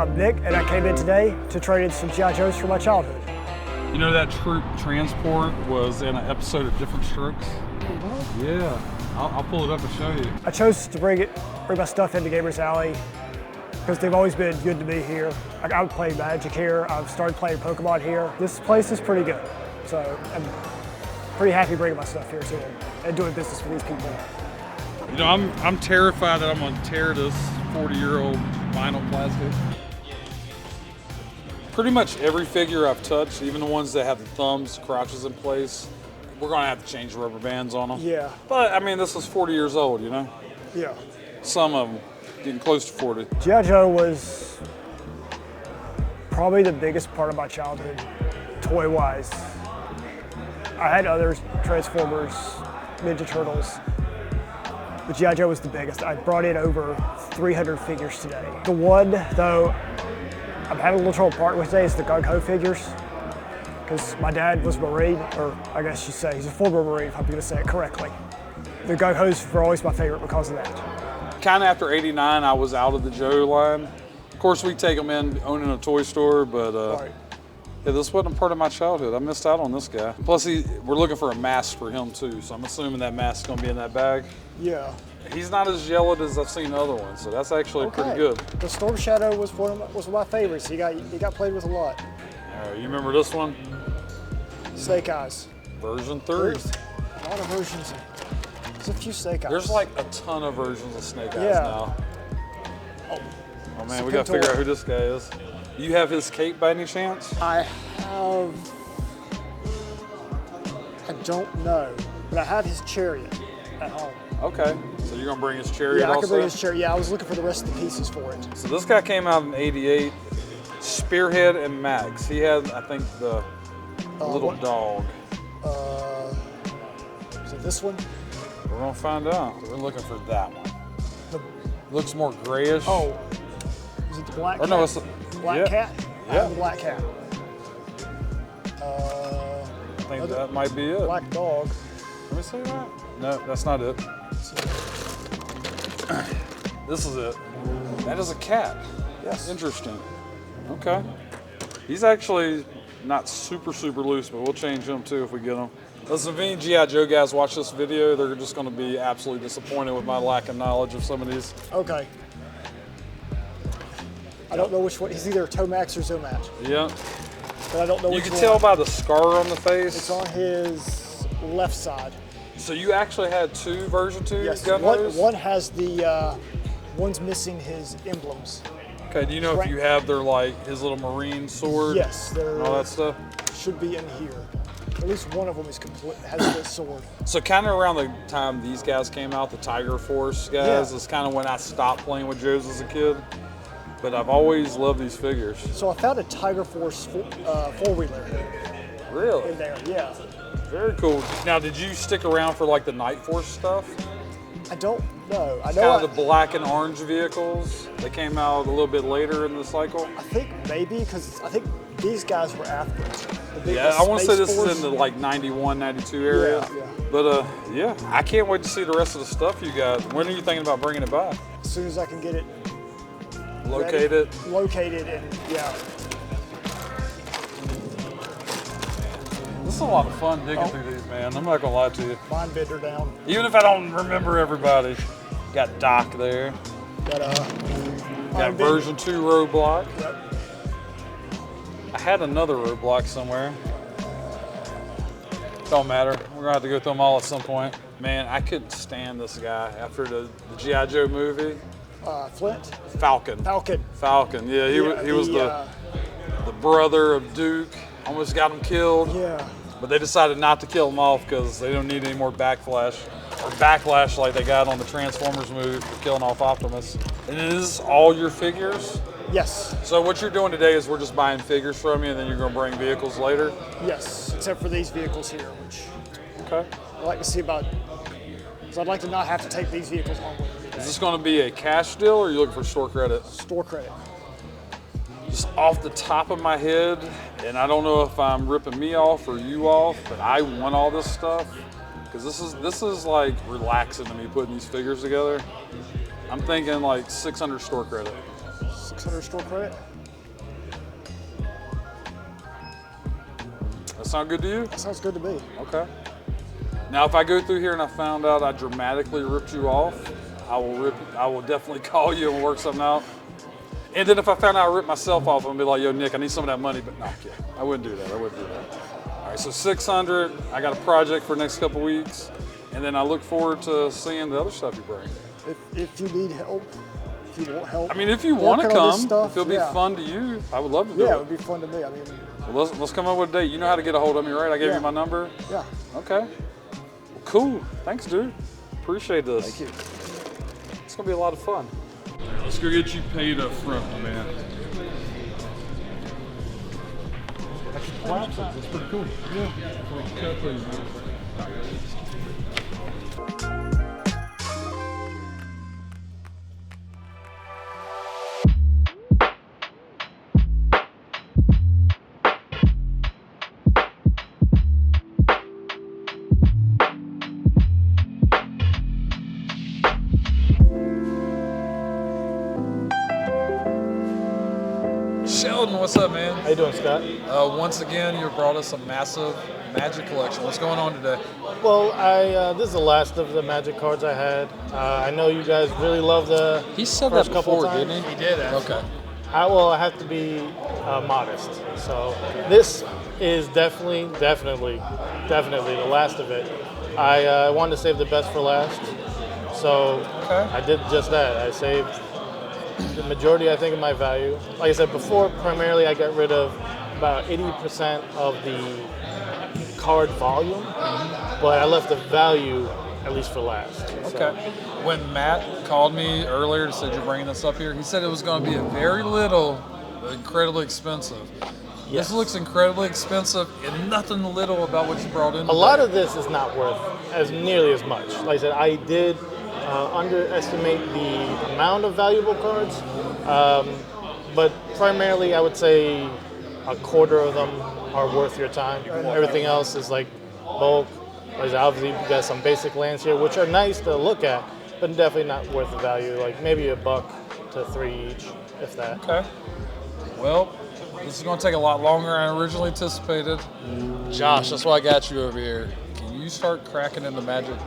I'm Nick, and I came in today to trade in some GI Joes from my childhood. You know that troop transport was in an episode of Different Strokes? Mm-hmm. Yeah, I'll pull it up and show you. I chose to bring my stuff into Gamers Alley because they've always been good to me here. I would play Magic here. I've started playing Pokemon here. This place is pretty good, so I'm pretty happy bringing my stuff here too and doing business with these people. You know, I'm terrified that I'm gonna tear this 40-year-old vinyl plastic. Pretty much every figure I've touched, even the ones that have the thumbs, crotches in place, we're gonna have to change rubber bands on them. Yeah. But I mean, this is 40 years old, you know? Yeah. Some of them getting close to 40. GI Joe was probably the biggest part of my childhood, toy-wise. I had other Transformers, Ninja Turtles, but GI Joe was the biggest. I brought in over 300 figures today. The one, though, I'm having a little trouble parting with today is the GIJOE figures, because my dad was a Marine, or I guess you'd say he's a former Marine, if I'm going to say it correctly. The GIJOEs were always my favorite because of that. Kind of after '89, I was out of the GIJOE line. Of course, we take them in owning a toy store, but Right. yeah, this wasn't part of my childhood. I missed out on this guy. Plus, we're looking for a mask for him too, so I'm assuming that mask's gonna be in that bag. Yeah. He's not as yellowed as I've seen other ones, so that's actually pretty good. The Storm Shadow was one of my favorites. He got played with a lot. You remember this one? Snake Eyes. Version 3. There's a lot of versions. There's a few Snake Eyes. There's like a ton of versions of Snake Eyes Yeah. now. Oh man, we Serpentor. gotta figure out who this guy is. You have his cape by any chance? I don't know, but I have his chariot at home. Okay, so you're gonna bring his chariot Yeah, I also? can bring his chariot. Yeah, I was looking for the rest of the pieces for it. So this guy came out in '88. Spearhead and Max. He had, I think, the little dog. Is it this one? We're gonna find out. We're looking for that one. Looks more grayish. Oh, is it the black cat? No, it's Black cat? I Yeah. have the black cat. I think that might be it. Black dog. Let me see that. No, that's not it. This is it. That is a cat. Yes. Interesting. Okay. He's actually not super loose, but we'll change him too if we get him. Listen, if any GI Joe guys watch this video, they're just going to be absolutely disappointed with my lack of knowledge of some of these. Okay. I don't know which one. He's either Tomax or Zomat, Yeah. but I don't know You which one. can tell by the scar on the face. It's on his left side. So you actually had two version 2 Yes. GIJOEs? One has the one's missing his emblems. Okay, do you know if you have their, like, his little marine sword? Yes, And all that stuff? should be in here. At least one of them is complete, has the sword. So kind of around the time these guys came out, the Tiger Force guys, Yeah. is kind of when I stopped playing with Joes as a kid. But I've always loved these figures. So I found a Tiger Force four-wheeler Really? in there. Yeah. Very cool. Now, did you stick around for like the Night Force stuff? I don't know. I It's know. kind of the black and orange vehicles. They came out a little bit later in the cycle. I think maybe because I think these guys were after. Yeah, I want to say this is in the like 91, 92 area. Yeah, yeah. But yeah, I can't wait to see the rest of the stuff you got. When are you thinking about bringing it back? As soon as I can get it Located? located, and yeah. This is a lot of fun digging through these, man. I'm not gonna lie to you. Mind bender down. Even if I don't remember everybody. Got Doc there. Got Got version 2 roadblock. Yep. I had another roadblock somewhere. Don't matter. We're gonna have to go through them all at some point. Man, I couldn't stand this guy after the G.I. Joe movie. Flint. Falcon. Falcon. Yeah, he was the brother of Duke. Almost got him killed. Yeah. But they decided not to kill him off because they don't need any more backlash like they got on the Transformers movie for killing off Optimus. And it is all your figures? Yes. So what you're doing today is we're just buying figures from you and then you're going to bring vehicles later? Yes, except for these vehicles here, which Okay. I'd like to see about, because I'd like to not have to take these vehicles home with me today. Is this going to be a cash deal or are you looking for store credit? Store credit. Just off the top of my head, and I don't know if I'm ripping me off or you off, but I want all this stuff because this is like relaxing to me putting these figures together. I'm thinking like 600 store credit. 600 store credit? That sound good to you? That sounds good to me. Okay. Now, if I go through here and I found out I dramatically ripped you off, I will definitely call you and we'll work something out. And then if I found out I ripped myself off, I'm gonna be like, yo, Nick, I need some of that money. But no, I'm kidding. I wouldn't do that. All right, so 600. I got a project for the next couple weeks, and then I look forward to seeing the other stuff you bring. If you need help, if you want help. I mean, if you want to working on this come, stuff, if it'll be fun to you, I would love to do it. Yeah, it would be fun to me. I mean, well, let's come up with a date. You know how to get a hold of me, right? I gave you my number. Yeah. Okay. Well, cool. Thanks, dude. Appreciate this. Thank you. It's gonna be a lot of fun. Let's go get you paid up front, my man. That's pretty cool. Yeah. Sheldon, what's up, man? How you doing, Scott? Once again, you brought us a massive Magic collection. What's going on today? Well, this is the last of the Magic cards I had. I know you guys really love the He said first that couple before, times. didn't he? He did, Okay. I have to be modest. So this is definitely the last of it. I wanted to save the best for last. So I did just that. I saved the majority, I think, of my value. Like I said before, primarily I got rid of about 80% of the card volume, but I left the value at least for last. Okay. When Matt called me earlier and said you're bringing this up here, he said it was going to be a very little, but incredibly expensive. Yes. This looks incredibly expensive and nothing little about what you brought in. A lot of this is not worth as nearly as much. Like I said, I did underestimate the amount of valuable cards, but primarily I would say a quarter of them are worth your time. Everything else is like bulk. Like I said, obviously you got some basic lands here, which are nice to look at, but definitely not worth the value. Like maybe $1 to $3 each, if that. Okay. Well, this is going to take a lot longer than I originally anticipated. Josh, that's why I got you over here. Can you start cracking into Magic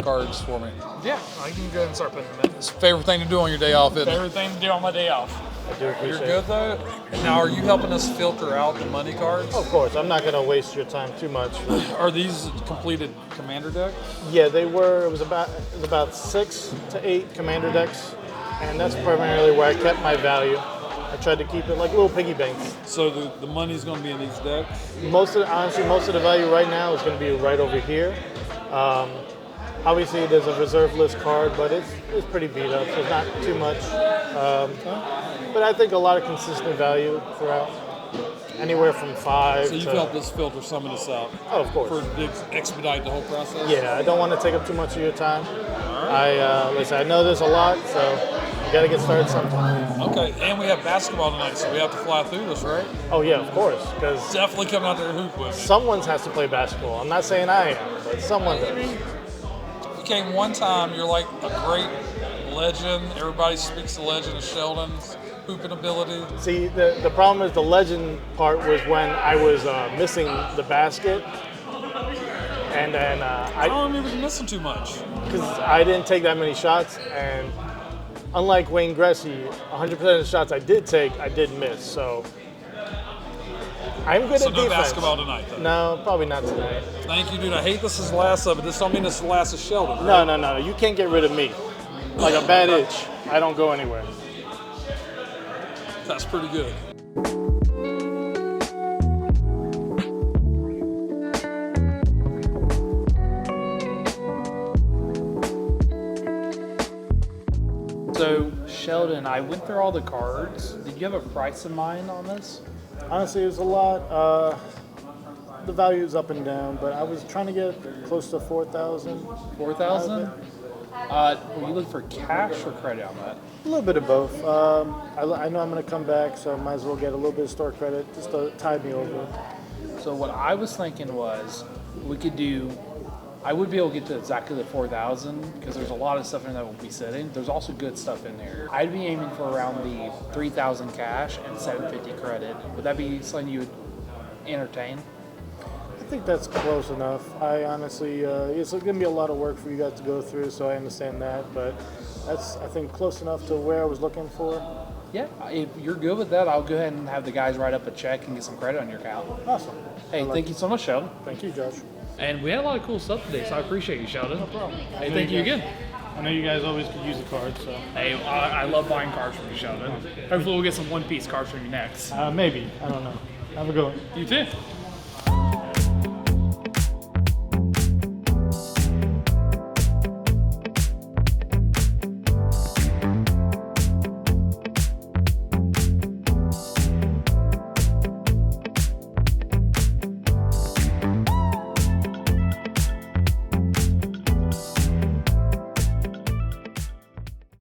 cards for me? Yeah, I can go ahead and start putting them in. It's your favorite thing to do on your day off, isn't it? Favorite thing to do on my day off. I do appreciate You're it. good though? Now, are you helping us filter out the money cards? Of course, I'm not going to waste your time too much. Are these completed commander decks? Yeah, they were. It was about 6 to 8 commander decks, and that's primarily where I kept my value. I tried to keep it like little piggy banks. So the money's going to be in these decks? Honestly, most of the value right now is going to be right over here. Obviously, there's a reserve list card, but it's pretty beat up, so it's not too much. But I think a lot of consistent value throughout, anywhere from 5 So you've to... helped us filter some of this out? Oh, of course. To expedite the whole process? Yeah, I don't want to take up too much of your time. Listen, I know there's a lot, so you got to get started sometime. Okay, and we have basketball tonight, so we have to fly through this, right? Oh yeah, of course, because Definitely coming out there to hoop with me. someone has to play basketball. I'm not saying I am, but someone does. You came one time, you're like a great legend. Everybody speaks the legend of Sheldon's hooping ability. See, the problem is the legend part was when I was missing the basket, and then I don't remember you missing too much. because I didn't take that many shots, and unlike Wayne Gretzky, 100% of the shots I did take, I did miss. So I'm good So at no defense. basketball tonight, though. No, probably not tonight. Thank you, dude. I hate this is the last of it. This don't mean this is the last of Sheldon. No. You can't get rid of me. Like a bad itch, I don't go anywhere. That's pretty good. So, Sheldon, I went through all the cards. Did you have a price in mind on this? Honestly, it was a lot. The value is up and down, but I was trying to get close to 4,000. 4,000? Were you looking for cash or credit on that? A little bit of both. I know I'm going to come back, so I might as well get a little bit of store credit just to tide me over. So what I was thinking was we could do, I would be able to get to exactly the 4,000 because there's a lot of stuff in there that will be sitting. There's also good stuff in there. I'd be aiming for around the 3,000 cash and 750 credit. Would that be something you would entertain? I think that's close enough. I honestly, it's going to be a lot of work for you guys to go through, so I understand that. But that's, I think, close enough to where I was looking for. Yeah, if you're good with that, I'll go ahead and have the guys write up a check and get some credit on your account. Awesome. Hey, thank you so much, Sheldon. Thank you, Josh. And we had a lot of cool stuff today, so I appreciate you, Sheldon. No problem. Hey, thank you again. I know you guys always could use a card, so. Hey, I love buying cards from you, Sheldon. Hopefully we'll get some one-piece cards from you next. Maybe. I don't know. Have a good one. You too.